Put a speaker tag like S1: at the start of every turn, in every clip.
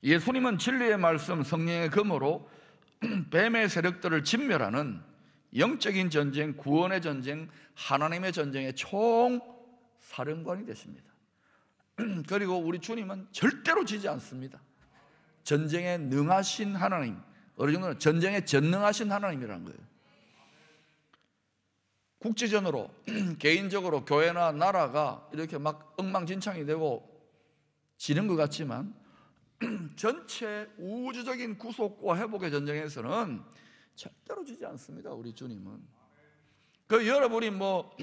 S1: 예수님은 진리의 말씀, 성령의 검으로 뱀의 세력들을 진멸하는 영적인 전쟁, 구원의 전쟁, 하나님의 전쟁의 총사령관이 되십니다. 그리고 우리 주님은 절대로 지지 않습니다. 전쟁에 능하신 하나님, 어느 정도는 전쟁에 전능하신 하나님이라는 거예요. 국제전으로, 개인적으로 교회나 나라가 이렇게 막 엉망진창이 되고 지는 것 같지만 전체 우주적인 구속과 회복의 전쟁에서는 절대로 지지 않습니다. 우리 주님은. 그 여러분이 뭐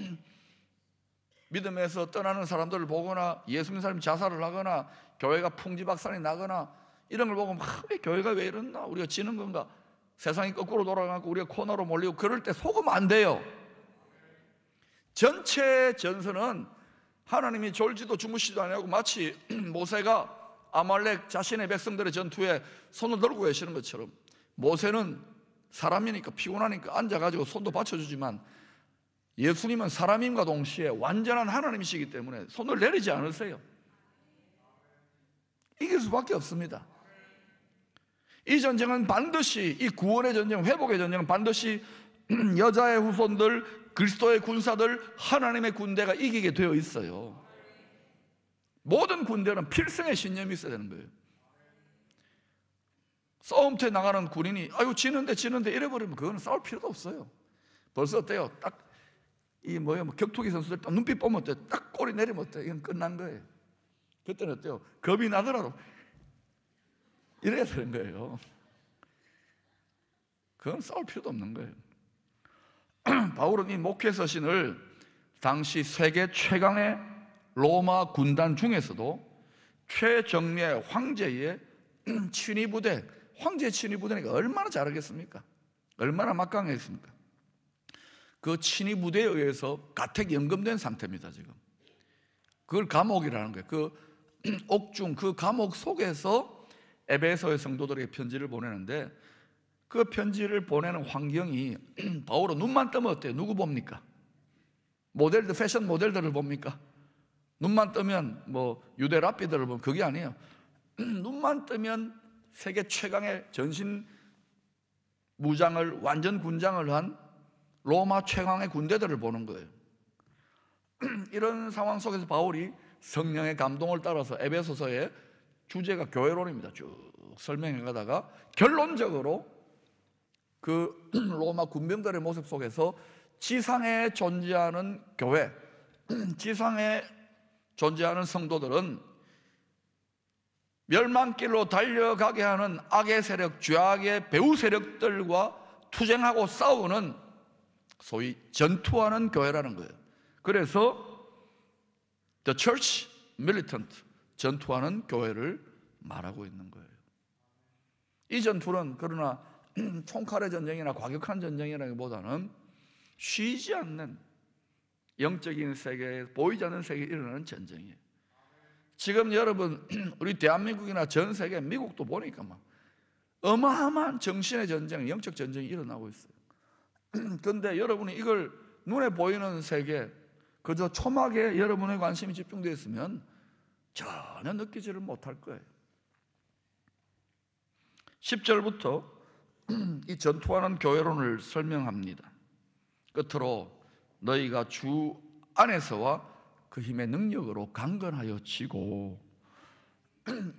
S1: 믿음에서 떠나는 사람들을 보거나 예수 믿는 사람이 자살을 하거나 교회가 풍지박산이 나거나 이런 걸 보고 막 왜 교회가 왜 이러나, 우리가 지는 건가, 세상이 거꾸로 돌아가고 우리가 코너로 몰리고 그럴 때 속으면 안 돼요. 전체 전선은 하나님이 졸지도 주무시지도 않냐고 마치 모세가 아말렉 자신의 백성들의 전투에 손을 들고 계시는 것처럼, 모세는 사람이니까 피곤하니까 앉아가지고 손도 받쳐주지만 예수님은 사람임과 동시에 완전한 하나님이시기 때문에 손을 내리지 않으세요. 이길 수밖에 없습니다. 이 전쟁은 반드시, 이 구원의 전쟁, 회복의 전쟁은 반드시 여자의 후손들, 그리스도의 군사들, 하나님의 군대가 이기게 되어 있어요. 모든 군대는 필승의 신념이 있어야 되는 거예요. 싸움터에 나가는 군인이 아유 지는데 이래버리면 그거는 싸울 필요도 없어요. 벌써 어때요? 딱 이 뭐 격투기 선수들 딱 눈빛 보면 어때요? 딱 꼬리 내리면 어때요? 이건 끝난 거예요. 그때는 어때요? 겁이 나더라도 이래야 되는 거예요. 그건 싸울 필요도 없는 거예요. 바울은 이 목회 서신을 당시 세계 최강의 로마 군단 중에서도 최정예 황제의 친위부대, 황제의 친위부대니까 얼마나 잘하겠습니까? 얼마나 막강했습니까? 그 친위부대에 의해서 가택연금된 상태입니다. 지금 그걸 감옥이라는 거예요. 그 옥중, 그 감옥 속에서 에베소의 성도들에게 편지를 보내는데, 그 편지를 보내는 환경이 바울은 눈만 뜨면 어때요? 누구 봅니까? 모델들, 패션 모델들을 봅니까? 눈만 뜨면 뭐 유대 랍비들을 보면 그게 아니에요. 눈만 뜨면 세계 최강의 전신 무장을, 완전 군장을 한 로마 최강의 군대들을 보는 거예요. 이런 상황 속에서 바울이 성령의 감동을 따라서 에베소서의 주제가 교회론입니다. 쭉 설명해 가다가 결론적으로 그 로마 군병들의 모습 속에서 지상에 존재하는 교회, 지상에 존재하는 성도들은 멸망길로 달려가게 하는 악의 세력, 죄악의 배후 세력들과 투쟁하고 싸우는 소위 전투하는 교회라는 거예요. 그래서 The Church Militant, 전투하는 교회를 말하고 있는 거예요. 이 전투는 그러나 총칼의 전쟁이나 과격한 전쟁이라기보다는 쉬지 않는 영적인 세계에, 보이지 않는 세계에 일어나는 전쟁이에요. 지금 여러분 우리 대한민국이나 전 세계, 미국도 보니까 막 어마어마한 정신의 전쟁, 영적 전쟁이 일어나고 있어요. 그런데 여러분이 이걸 눈에 보이는 세계, 그저 초막에 여러분의 관심이 집중되어 있으면 전혀 느끼지를 못할 거예요. 10절부터 이 전투하는 교회론을 설명합니다. 끝으로 너희가 주 안에서와 그 힘의 능력으로 강건하여 지고.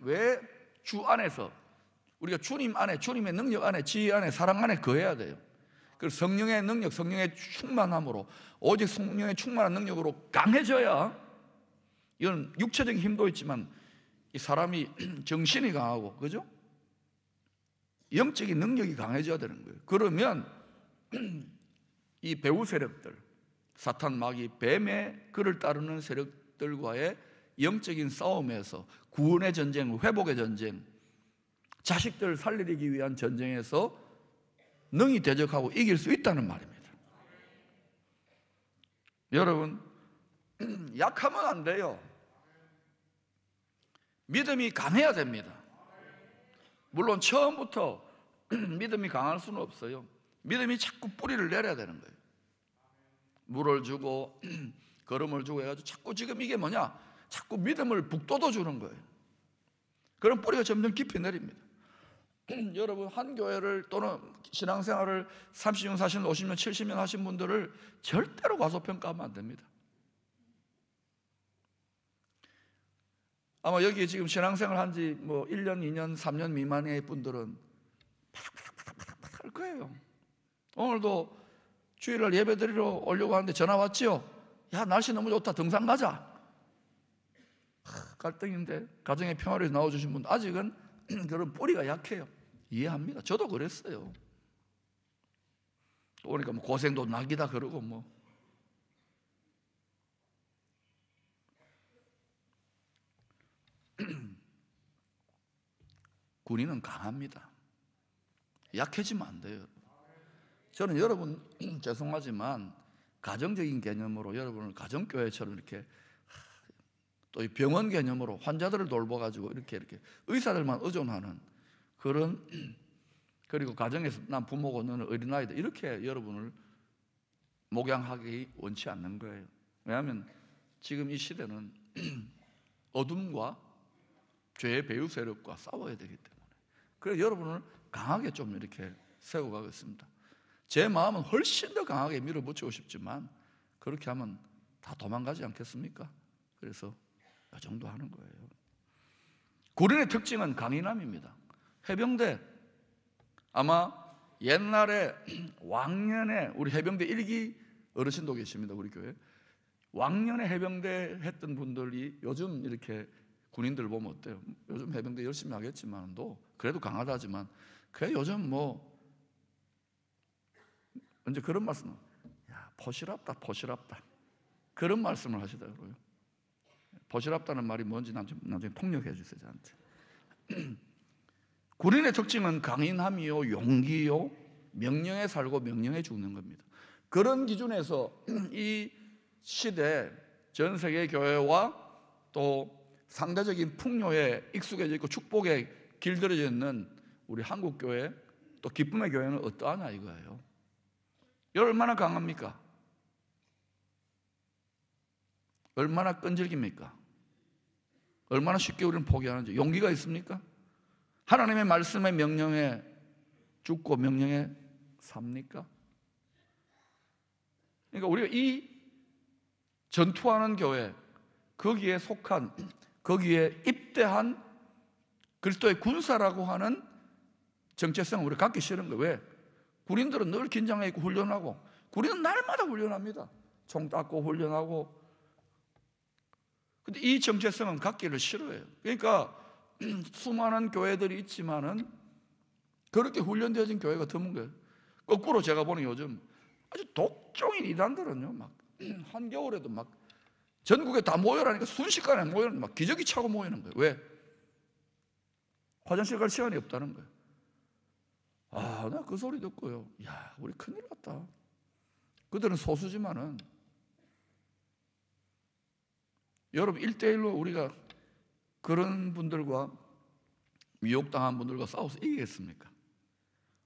S1: 왜 주 안에서? 우리가 주님 안에, 주님의 능력 안에, 지혜 안에, 사랑 안에 거해야 돼요. 그래서 성령의 능력, 성령의 충만함으로, 오직 성령의 충만한 능력으로 강해져야, 이건 육체적인 힘도 있지만 이 사람이 정신이 강하고, 그죠? 영적인 능력이 강해져야 되는 거예요. 그러면 이 배후 세력들, 사탄, 마귀, 뱀의 그를 따르는 세력들과의 영적인 싸움에서, 구원의 전쟁, 회복의 전쟁, 자식들 살리기 위한 전쟁에서 능히 대적하고 이길 수 있다는 말입니다. 여러분, 약하면 안 돼요. 믿음이 강해야 됩니다. 물론 처음부터 믿음이 강할 수는 없어요. 믿음이 자꾸 뿌리를 내려야 되는 거예요. 물을 주고 걸음을 주고 해가지고 자꾸 지금 이게 뭐냐? 자꾸 믿음을 북돋워 주는 거예요. 그런 뿌리가 점점 깊이 내립니다. 여러분, 한 교회를 또는 신앙생활을 30년, 40년, 50년, 70년 하신 분들을 절대로 과소평가하면 안 됩니다. 아마 여기 지금 신앙생활 한지 뭐 1년, 2년, 3년 미만의 분들은 파닥파닥파닥 할 거예요. 오늘도 주일날 예배 드리러 오려고 하는데 전화 왔지요? 야, 날씨 너무 좋다, 등산 가자. 갈등인데 가정의 평화를 위해서 나와주신 분 아직은 그런 뿌리가 약해요. 이해합니다. 저도 그랬어요. 오니까 뭐 고생도 낙이다 그러고 뭐. 군인은 강합니다. 약해지면 안 돼요. 저는 여러분 죄송하지만 가정적인 개념으로 여러분을 가정교회처럼 이렇게 또 병원 개념으로 환자들을 돌봐가지고 이렇게 의사들만 의존하는 그런, 그리고 가정에서 난 부모고 너는 어린아이들 이렇게 여러분을 목양하기 원치 않는 거예요. 왜냐하면 지금 이 시대는 어둠과 죄의 배후 세력과 싸워야 되기 때문에. 그래서 여러분을 강하게 좀 이렇게 세워가겠습니다. 제 마음은 훨씬 더 강하게 밀어붙이고 싶지만 그렇게 하면 다 도망가지 않겠습니까? 그래서 이 정도 하는 거예요. 군인의 특징은 강인함입니다. 해병대, 아마 옛날에 왕년에 우리 해병대 1기 어르신도 계십니다. 우리 교회 왕년에 해병대 했던 분들이 요즘 이렇게 군인들 보면 어때요? 요즘 해병대 열심히 하겠지만도 그래도 강하다지만 그래 요즘 뭐 언제 그런 말씀, 야 포시랍다 포시랍다 그런 말씀을 하시더라고요. 포시랍다는 말이 뭔지 나중에 통역해 주세요 저한테. 군인의 특징은 강인함이요, 용기요, 명령에 살고 명령에 죽는 겁니다. 그런 기준에서 이 시대 전 세계 교회와 또 상대적인 풍요에 익숙해져 있고 축복에 길들여져 있는 우리 한국 교회 또 기쁨의 교회는 어떠하냐 이거예요. 얼마나 강합니까? 얼마나 끈질깁니까? 얼마나 쉽게 우리는 포기하는지 용기가 있습니까? 하나님의 말씀의 명령에 죽고 명령에 삽니까? 그러니까 우리가 이 전투하는 교회, 거기에 속한, 거기에 입대한 그리스도의 군사라고 하는 정체성을 우리가 갖기 싫은 거예요. 왜? 군인들은 늘 긴장해 있고 훈련하고, 군인은 날마다 훈련합니다. 총 닦고 훈련하고. 근데 이 정체성은 갖기를 싫어해요. 그러니까 수많은 교회들이 있지만은 그렇게 훈련되어진 교회가 드문 거예요. 거꾸로 제가 보는 요즘 아주 독종인 이단들은요, 막 한겨울에도 막 전국에 다 모여라니까 순식간에 모여는 막 기저귀 차고 모이는 거예요. 왜? 화장실 갈 시간이 없다는 거예요. 아, 나 그 소리 듣고요, 야, 우리 큰일 났다. 그들은 소수지만은 여러분 1대1로 우리가 그런 분들과 미혹당한 분들과 싸워서 이기겠습니까?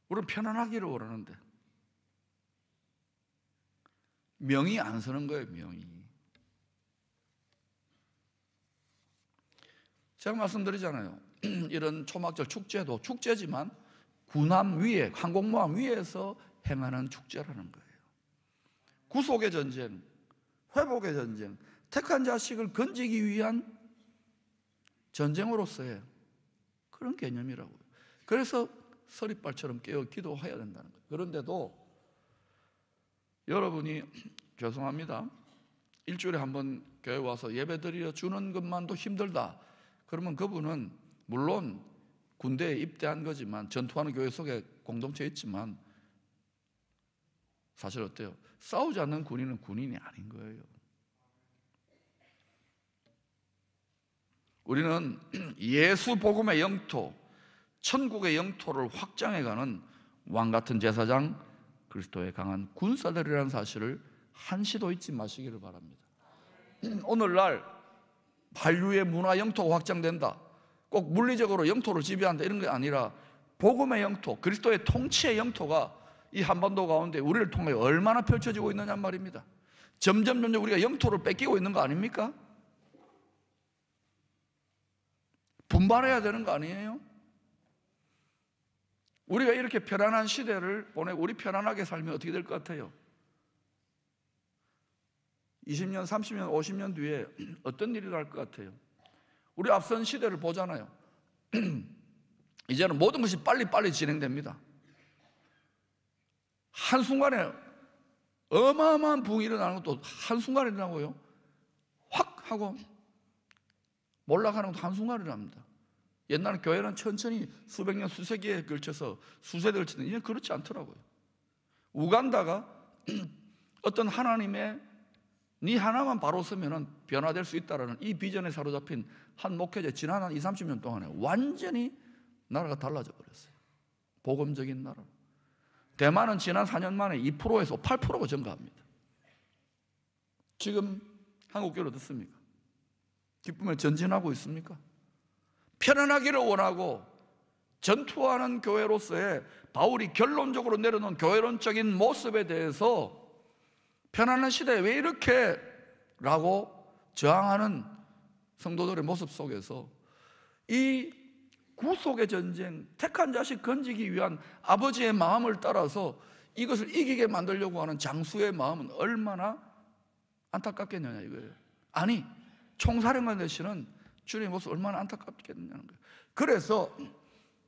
S1: 우리는 편안하기를 원하는데 명이 안 서는 거예요. 명이. 제가 말씀드리잖아요. 이런 초막절 축제도 축제지만 군함 위에, 항공모함 위에서 행하는 축제라는 거예요. 구속의 전쟁, 회복의 전쟁, 택한 자식을 건지기 위한 전쟁으로서의 그런 개념이라고요. 그래서 서리발처럼 깨어 기도해야 된다는 거예요. 그런데도 여러분이 죄송합니다, 일주일에 한 번 교회 와서 예배 드려 주는 것만도 힘들다 그러면 그분은 물론 군대에 입대한 거지만 전투하는 교회 속에 공동체에 있지만 사실 어때요? 싸우지 않는 군인은 군인이 아닌 거예요. 우리는 예수 복음의 영토, 천국의 영토를 확장해가는 왕같은 제사장 그리스도의 강한 군사들이라는 사실을 한시도 잊지 마시기를 바랍니다. 오늘날 한류의 문화 영토가 확장된다, 꼭 물리적으로 영토를 지배한다 이런 게 아니라 복음의 영토, 그리스도의 통치의 영토가 이 한반도 가운데 우리를 통해 얼마나 펼쳐지고 있느냐 말입니다. 점점 우리가 영토를 뺏기고 있는 거 아닙니까? 분발해야 되는 거 아니에요? 우리가 이렇게 편안한 시대를 보내고 우리 편안하게 살면 어떻게 될 것 같아요? 20년, 30년, 50년 뒤에 어떤 일이 날 것 같아요? 우리 앞선 시대를 보잖아요. 이제는 모든 것이 빨리빨리 진행됩니다. 한순간에 어마어마한 부흥이 일어나는 것도 한순간에 일어나고요, 확 하고 몰락하는 것도 한순간에 일어납니다. 옛날에 교회는 천천히 수백 년, 수세기에 걸쳐서 수세대를 치는데 이제 그렇지 않더라고요. 우간다가 어떤 하나님의 네 하나만 바로 서면 변화될 수 있다라는 이 비전에 사로잡힌 한 목회자, 지난 한 20, 30년 동안에 완전히 나라가 달라져 버렸어요. 복음적인 나라. 대만은 지난 4년 만에 2%에서 8%가 증가합니다. 지금 한국교회 어떻습니까? 기쁨에 전진하고 있습니까? 편안하기를 원하고 전투하는 교회로서의 바울이 결론적으로 내려놓은 교회론적인 모습에 대해서 편안한 시대에 왜 이렇게? 라고 저항하는 성도들의 모습 속에서 이 구속의 전쟁, 택한 자식 건지기 위한 아버지의 마음을 따라서 이것을 이기게 만들려고 하는 장수의 마음은 얼마나 안타깝겠느냐 이거예요. 아니, 총사령관 되시는 주님의 모습 얼마나 안타깝겠느냐는 거예요. 그래서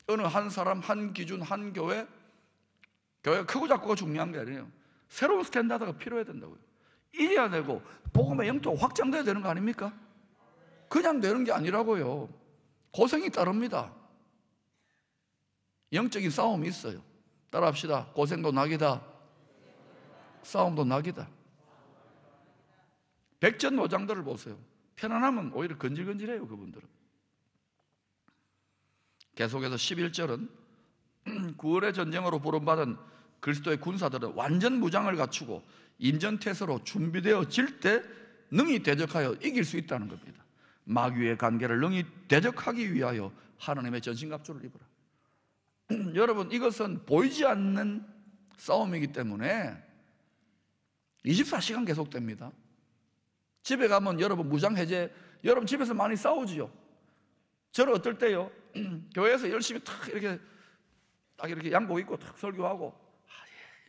S1: 어느 한 사람, 한 기준, 한 교회가 크고 작고가 중요한 게 아니에요. 새로운 스탠다드가 필요해야 된다고요. 이래야 되고 복음의 영토가 확장돼야 되는 거 아닙니까? 그냥 되는 게 아니라고요. 고생이 따릅니다. 영적인 싸움이 있어요. 따라합시다. 고생도 낙이다, 싸움도 낙이다. 백전노장들을 보세요. 편안하면 오히려 건질건질해요. 그분들은. 계속해서 11절은 구원의 전쟁으로 부름받은 그리스도의 군사들은 완전 무장을 갖추고 임전태세로 준비되어질 때 능히 대적하여 이길 수 있다는 겁니다. 마귀의 관계를 능히 대적하기 위하여 하나님의 전신갑주를 입으라. 여러분, 이것은 보이지 않는 싸움이기 때문에 24시간 계속됩니다. 집에 가면 여러분 무장해제, 여러분 집에서 많이 싸우지요. 저는 어떨 때요, 교회에서 열심히 탁 이렇게 양복 입고 탁 설교하고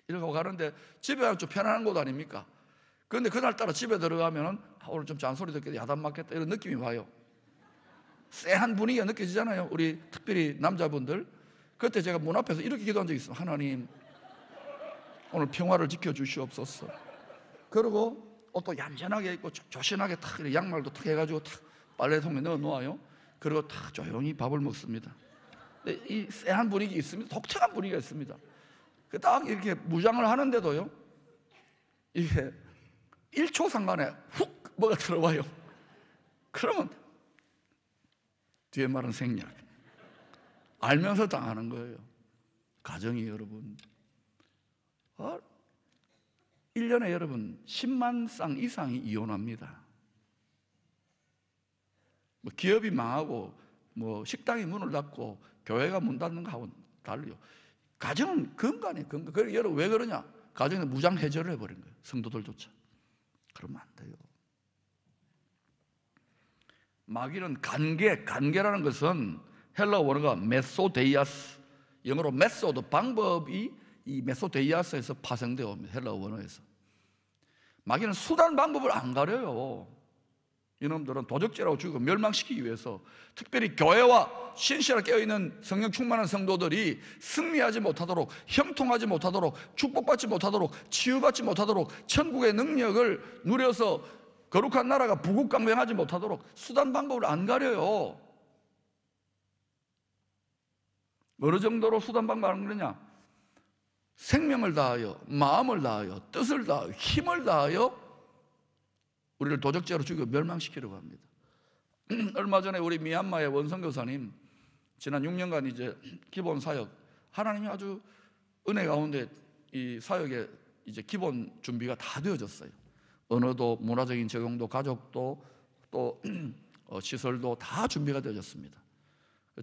S1: 이러고 가는데 집에 가면 좀 편안한 곳 아닙니까? 그런데 그날따라 집에 들어가면 오늘 좀 잔소리 듣게 야단 맞겠다 이런 느낌이 와요. 쎄한 분위기가 느껴지잖아요. 우리 특별히 남자분들. 그때 제가 문 앞에서 이렇게 기도한 적이 있어요. 하나님, 오늘 평화를 지켜주시옵소서. 그리고 옷도 얌전하게 입고 조신하게 탁 양말도 탁 해가지고 탁 빨래통에 넣어 놓아요. 그리고 탁 조용히 밥을 먹습니다. 이 쎄한 분위기 있습니다. 독특한 분위기가 있습니다. 딱 이렇게 무장을 하는데도요, 이게 1초 상간에 훅 뭐가 들어와요. 그러면 뒤에 말은 생략. 알면서 당하는 거예요. 가정이 여러분 1년에 여러분 10만 쌍 이상이 이혼합니다. 뭐 기업이 망하고 뭐 식당이 문을 닫고 교회가 문 닫는 거하고는 달라요. 가정은 근간이에요. 근간. 그래서 여러분 왜 그러냐? 가정에 무장 해제를 해버린 거예요. 성도들조차. 그러면 안 돼요. 마귀는 관계라는 것은 헬라 원어가 메소데이아스, 영어로 메소드, 방법이 이 메소데이아스에서 파생되어 옵니다. 헬라 원어에서. 마귀는 수단 방법을 안 가려요. 이놈들은 도적질하고 죽이고 멸망시키기 위해서 특별히 교회와 신실하게 깨어있는 성령 충만한 성도들이 승리하지 못하도록, 형통하지 못하도록, 축복받지 못하도록, 치유받지 못하도록, 천국의 능력을 누려서 거룩한 나라가 부국강병하지 못하도록 수단 방법을 안 가려요. 어느 정도로 수단 방법을 안 가느냐? 생명을 다하여, 마음을 다하여, 뜻을 다하여, 힘을 다하여 우리를 도적죄로 죽여 멸망시키려고 합니다. 얼마 전에 우리 미얀마의 원성교사님 지난 6년간 이제 기본 사역, 하나님이 아주 은혜 가운데 이 사역의 이제 기본 준비가 다 되어졌어요. 언어도, 문화적인 적용도, 가족도, 또 시설도 다 준비가 되어졌습니다.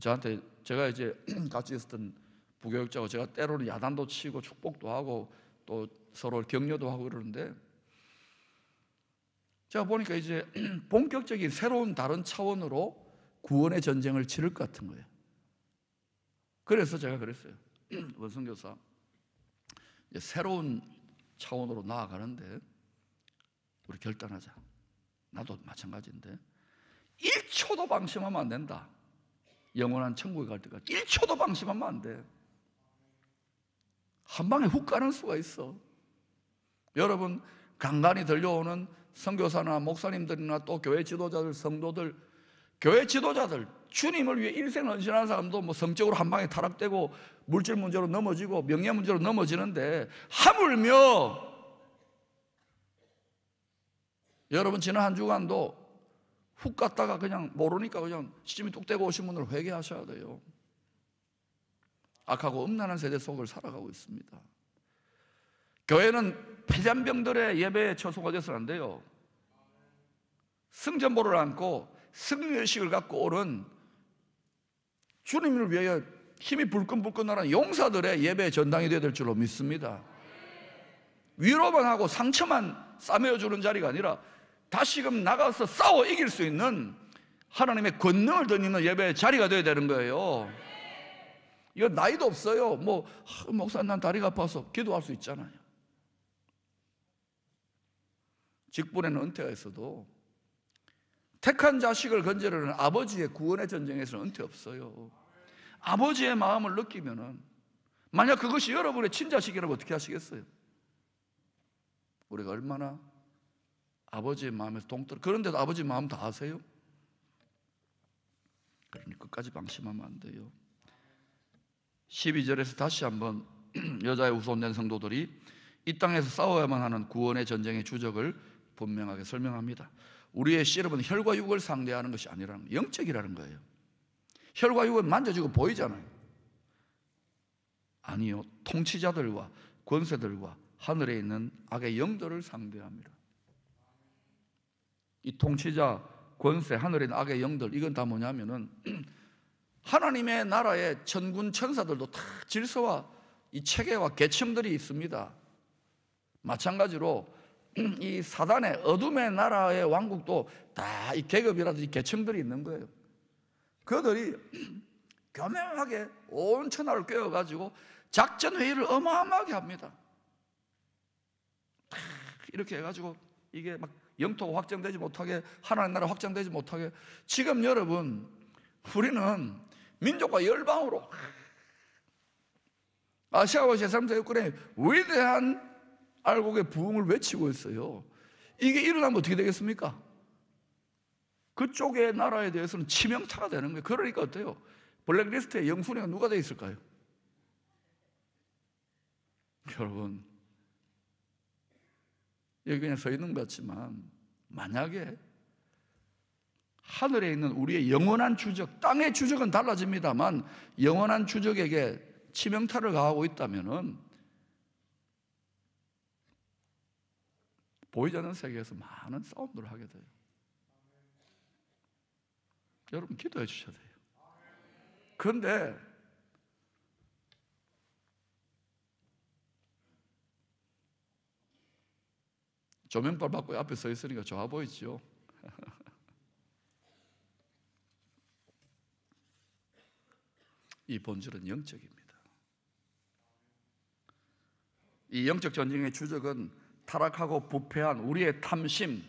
S1: 저한테, 제가 이제 같이 있었던 부교육자고 제가 때로는 야단도 치고 축복도 하고 또 서로 격려도 하고 그러는데, 제가 보니까 이제 본격적인 새로운 다른 차원으로 구원의 전쟁을 치를 것 같은 거예요. 그래서 제가 그랬어요. 원성교사, 새로운 차원으로 나아가는데 우리 결단하자. 나도 마찬가지인데 1초도 방심하면 안 된다. 영원한 천국에 갈 때까지 1초도 방심하면 안 돼. 한 방에 훅 가는 수가 있어. 여러분, 간간히 들려오는 선교사나 목사님들이나 또 교회 지도자들, 성도들, 교회 지도자들, 주님을 위해 일생을 헌신하는 사람도 뭐 성적으로 한 방에 타락되고 물질 문제로 넘어지고 명예 문제로 넘어지는데, 하물며 여러분 지난 한 주간도 훅 갔다가 그냥 모르니까 그냥 시침이 뚝 떼고 오신 분들 회개하셔야 돼요. 악하고 음란한 세대 속을 살아가고 있습니다. 교회는 폐잔병들의 예배에 처소가 돼서는 안 돼요. 승전보를 안고 승리의식을 갖고 오른 주님을 위하여 힘이 불끈불끈 나는 용사들의 예배의 전당이 되어야 될 줄로 믿습니다. 위로만 하고 상처만 싸매어주는 자리가 아니라 다시금 나가서 싸워 이길 수 있는 하나님의 권능을 덧입는 예배의 자리가 되어야 되는 거예요. 이거 나이도 없어요. 목사님 난 다리가 아파서 기도할 수 있잖아요. 직분에는 은퇴가 있어도 택한 자식을 건져내는 아버지의 구원의 전쟁에서는 은퇴 없어요. 아버지의 마음을 느끼면은, 만약 그것이 여러분의 친자식이라면 어떻게 하시겠어요? 우리가 얼마나 아버지의 마음에서 동떨어. 그런데도 아버지 마음 다 아세요? 그러니 끝까지 방심하면 안 돼요. 12절에서 다시 한번 여자의 후손된 성도들이 이 땅에서 싸워야만 하는 구원의 전쟁의 주적을 분명하게 설명합니다. 우리의 씨름은 혈과 육을 상대하는 것이 아니라는 거예요. 영적이라는 거예요. 혈과 육은 만져지고 보이잖아요. 아니요, 통치자들과 권세들과 하늘에 있는 악의 영들을 상대합니다. 이 통치자, 권세, 하늘에 있는 악의 영들, 이건 다 뭐냐면은 하나님의 나라의 천군 천사들도 다 질서와 이 체계와 계층들이 있습니다. 마찬가지로 이 사단의 어둠의 나라의 왕국도 다 이 계급이라든지 계층들이 있는 거예요. 그들이 교묘하게 온 천하를 꿰어가지고 작전 회의를 어마어마하게 합니다. 이렇게 해가지고 이게 막 영토가 확장되지 못하게, 하나님 나라 확장되지 못하게. 지금 여러분, 우리는 민족과 열방으로 아시아와 제3세력권의 위대한 알곡의 부흥을 외치고 있어요. 이게 일어나면 어떻게 되겠습니까? 그쪽의 나라에 대해서는 치명타가 되는 거예요. 그러니까 어때요? 블랙리스트에 영순위가 누가 돼 있을까요? 여러분, 여기 그냥 서 있는 것 같지만 만약에 하늘에 있는 우리의 영원한 주적, 땅의 주적은 달라집니다만 영원한 주적에게 치명타를 가하고 있다면은 보이지 않는 세계에서 많은 싸움들을 하게 돼요. 여러분 기도해 주셔야 돼요. 그런데 조명빨 받고 앞에 서 있으니까 좋아 보이죠? 이 본질은 영적입니다. 이 영적 전쟁의 주적은 타락하고 부패한 우리의 탐심,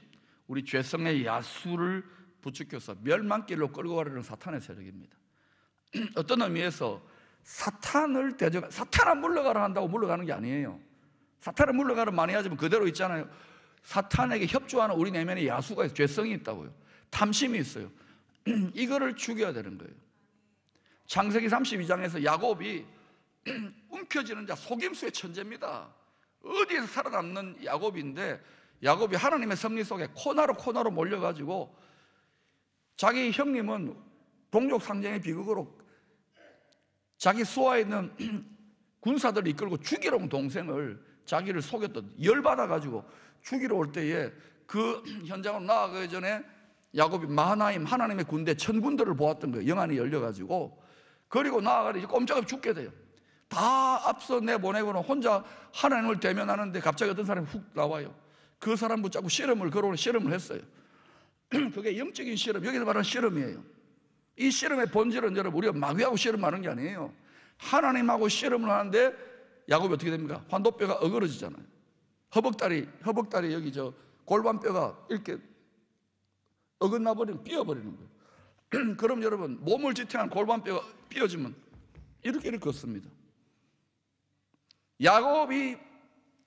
S1: 우리 죄성의 야수를 부추겨서 멸망길로 끌고 가려는 사탄의 세력입니다. 어떤 의미에서 사탄을 사탄아 물러가라 한다고 물러가는 게 아니에요. 사탄을 물러가라 많이 하지만 그대로 있잖아요. 사탄에게 협조하는 우리 내면에 야수가 있어요. 죄성이 있다고요. 탐심이 있어요. 이거를 죽여야 되는 거예요. 창세기 32장에서 야곱이 움켜쥐는 자, 속임수의 천재입니다. 어디에서 살아남는 야곱인데, 야곱이 하나님의 섭리 속에 코너로 몰려가지고 자기 형님은 동족 상쟁의 비극으로 자기 수하에 있는 군사들을 이끌고 죽이러 온 동생을, 자기를 속였던, 열받아가지고 죽이러 올 때에 그 현장으로 나아가기 전에 야곱이 마하나임, 하나님의 군대 천군들을 보았던 거예요. 영안이 열려가지고. 그리고 나아가니 이제 꼼짝없이 죽게 돼요. 다 앞서 내보내고는 혼자 하나님을 대면하는데 갑자기 어떤 사람이 훅 나와요. 그 사람 붙잡고 실험을 걸어오는 실험을 했어요. 그게 영적인 실험, 여기서 말하는 실험이에요. 이 씨름의 본질은 여러분, 우리가 마귀하고 씨름하는 게 아니에요. 하나님하고 씨름을 하는데 야곱이 어떻게 됩니까? 환도뼈가 어그러지잖아요. 허벅다리 여기 골반뼈가 이렇게 어긋나 버리는, 삐어버리는 거예요. 그럼 여러분, 몸을 지탱한 골반뼈가 삐어지면 이렇게 걷습니다. 야곱이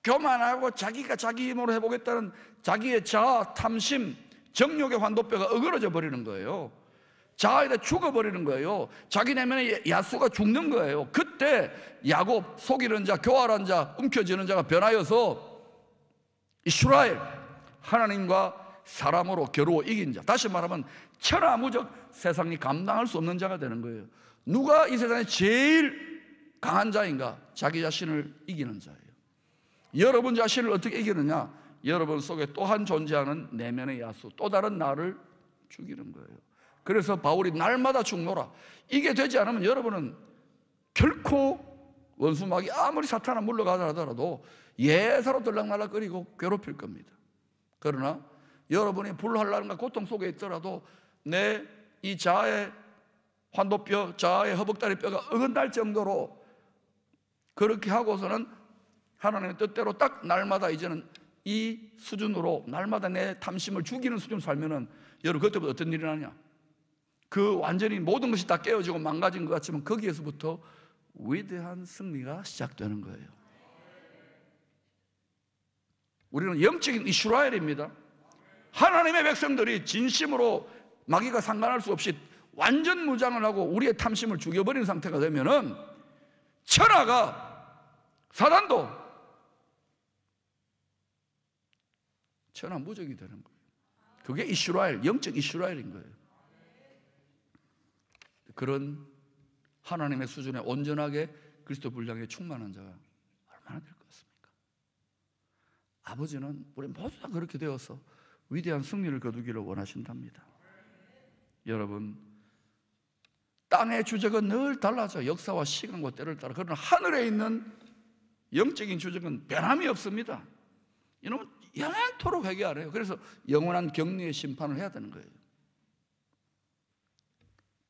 S1: 교만하고 자기가 자기 힘으로 해보겠다는 자기의 자아, 탐심, 정욕의 환도뼈가 어그러져 버리는 거예요. 자아에 죽어버리는 거예요. 자기 내면에 야수가 죽는 거예요. 그때 야곱, 속이는 자, 교활한 자, 움켜쥐는 자가 변하여서 이스라엘, 하나님과 사람으로 겨루어 이긴 자, 다시 말하면 천하무적 세상이 감당할 수 없는 자가 되는 거예요. 누가 이 세상에 제일 강한 자인가? 자기 자신을 이기는 자예요. 여러분 자신을 어떻게 이기느냐? 여러분 속에 또한 존재하는 내면의 야수, 또 다른 나를 죽이는 거예요. 그래서 바울이 날마다 죽노라. 이게 되지 않으면 여러분은 결코 원수마귀 아무리 사탄아 물러가자 하더라도 예사로 들락날락거리고 괴롭힐 겁니다. 그러나 여러분이 불활란과 고통 속에 있더라도 내 이 자아의 환도뼈, 자아의 허벅다리 뼈가 어긋날 정도로 그렇게 하고서는 하나님의 뜻대로 딱 날마다 이제는 이 수준으로 날마다 내 탐심을 죽이는 수준으로 살면은 여러분 그때부터 어떤 일이 나냐? 그 완전히 모든 것이 다 깨어지고 망가진 것 같지만 거기에서부터 위대한 승리가 시작되는 거예요. 우리는 영적인 이스라엘입니다. 하나님의 백성들이 진심으로 마귀가 상관할 수 없이 완전 무장을 하고 우리의 탐심을 죽여버리는 상태가 되면은 천하가, 사단도 천하무적이 되는 거예요. 그게 이스라엘, 영적 이스라엘인 거예요. 그런 하나님의 수준에 온전하게 그리스도 분량에 충만한 자가 얼마나 될 것 같습니까? 아버지는 우리 모두 다 그렇게 되어서 위대한 승리를 거두기를 원하신답니다. 여러분, 땅의 주적은 늘 달라져. 역사와 시간과 때를 따라. 그러나 하늘에 있는 영적인 주적은 변함이 없습니다. 이놈은 영원토록 회개 안 해요. 그래서 영원한 격리의 심판을 해야 되는 거예요.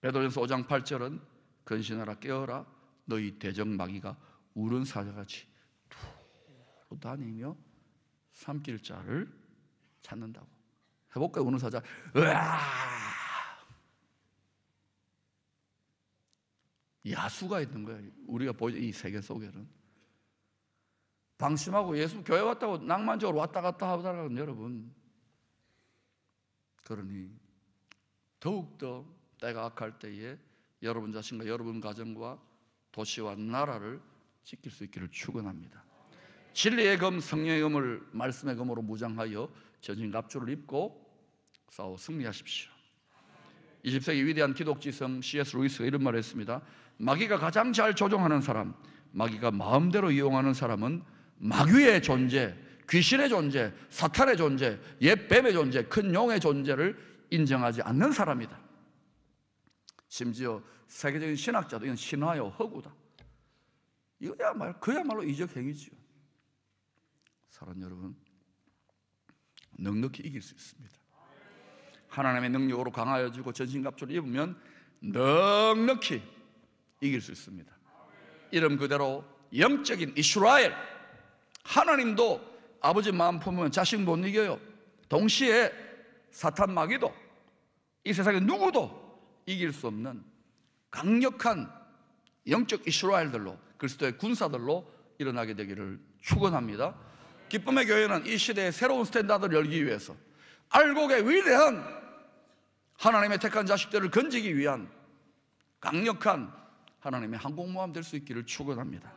S1: 베드로전서 5장 8절은 근신하라, 깨어라, 너희 대적 마귀가 우는 사자같이 두루 다니며 삼킬 자를 찾는다고. 해볼까요? 우는 사자. 으아! 야수가 있는 거예요. 우리가 보이는 이 세계 속에는. 방심하고 예수 교회 왔다고 낭만적으로 왔다 갔다 하다가는 여러분, 그러니 더욱더 때가 악할 때에 여러분 자신과 여러분 가정과 도시와 나라를 지킬 수 있기를 축원합니다. 진리의 검, 성령의 검을 말씀의 검으로 무장하여 전신갑주를 입고 싸워 승리하십시오. 20세기 위대한 기독지성 C.S. 루이스가 이런 말을 했습니다. 마귀가 가장 잘 조종하는 사람, 마귀가 마음대로 이용하는 사람은 마귀의 존재, 귀신의 존재, 사탄의 존재, 옛 뱀의 존재, 큰 용의 존재를 인정하지 않는 사람이다. 심지어 세계적인 신학자도 이건 신화요, 허구다. 그야말로 이적 행위지요. 사랑 여러분, 넉넉히 이길 수 있습니다. 하나님의 능력으로 강하여지고 전신갑주를 입으면 넉넉히 이길 수 있습니다. 이름 그대로 영적인 이스라엘, 하나님도 아버지 마음 품으면 자식 못 이겨요. 동시에 사탄 마귀도 이 세상에 누구도 이길 수 없는 강력한 영적 이스라엘들로, 그리스도의 군사들로 일어나게 되기를 축원합니다. 기쁨의 교회는 이 시대의 새로운 스탠다드를 열기 위해서 알곡의 위대한 하나님의 택한 자식들을 건지기 위한 강력한 하나님의 항공모함 될 수 있기를 축원합니다.